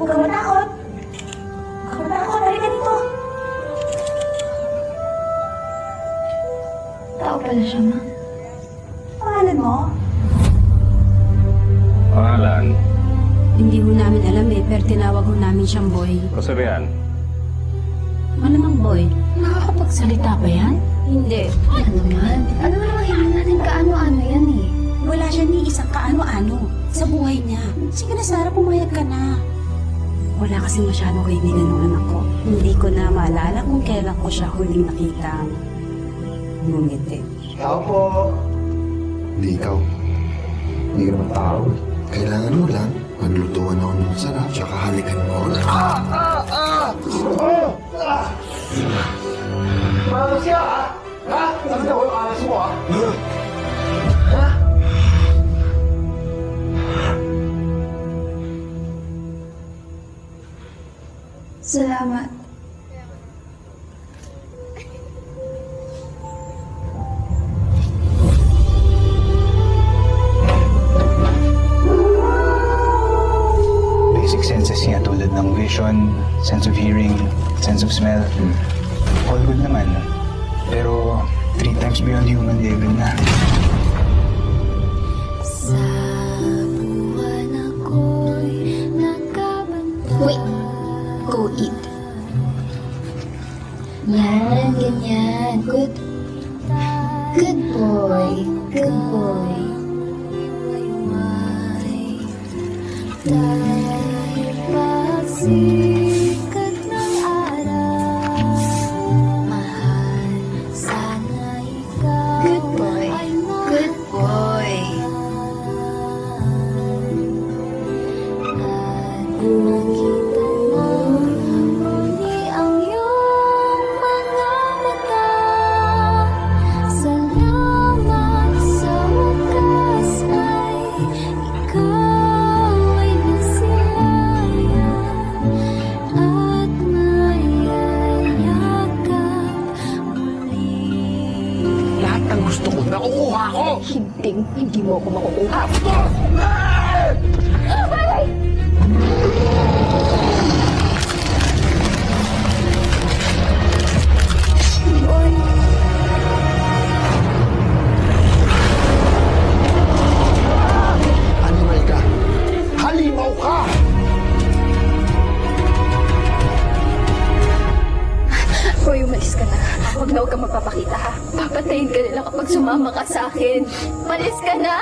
Huwag ka matakot. Huwag ka matakot. Halika dito. Tao pala siya, ma. Pangalan mo? Pangalan? Hindi ho namin alam pero tinawag ho namin siyang boy. Kasabihan? Malamang boy. Nakakapagsalita ba yan? Hindi. Ano naman? Ano naman hindi natin kaano-ano yan eh. Wala siya ni isang kaano-ano sa buhay niya. Sige na, Sarah, pumayag ka na. Wala kasi masyadong kaibigan ng anak ko. Hindi ko na maalala kung kailan ko siya huling nakita. Ngumiti. Tao po. Hindi ikaw. Hindi ka naman tao. Kailangan mo lang maglutuan ako ng masarap tsaka halikan mo ako. Malas siya, ha? Ha? Sabi na ko yung alas mo, ha? Ha? Salamat. Basic senses niya tulad ng vision, sense of hearing, sense of smell. All good naman. Pero 3 times beyond human level na. Wait. Go eat. Yan, ganyan. Good. Good boy. Good boy. Pagsikat ng araw, mahal, sana ikaw. Good boy. Good boy. At nakita mo muli ang iyong mga mata. Salamat sa wakas ay ikaw ay nagsilayan at mayayakap muli. Lahat ng gusto ko, nakukuha ko! Hindi mo ako makukuha. Animal ka! Halimaw ka! Hoy, umalis ka na. Huwag na huwag kang magpapakita, ha? Papatayin ka nila kapag sumama ka sa akin. Umalis ka na!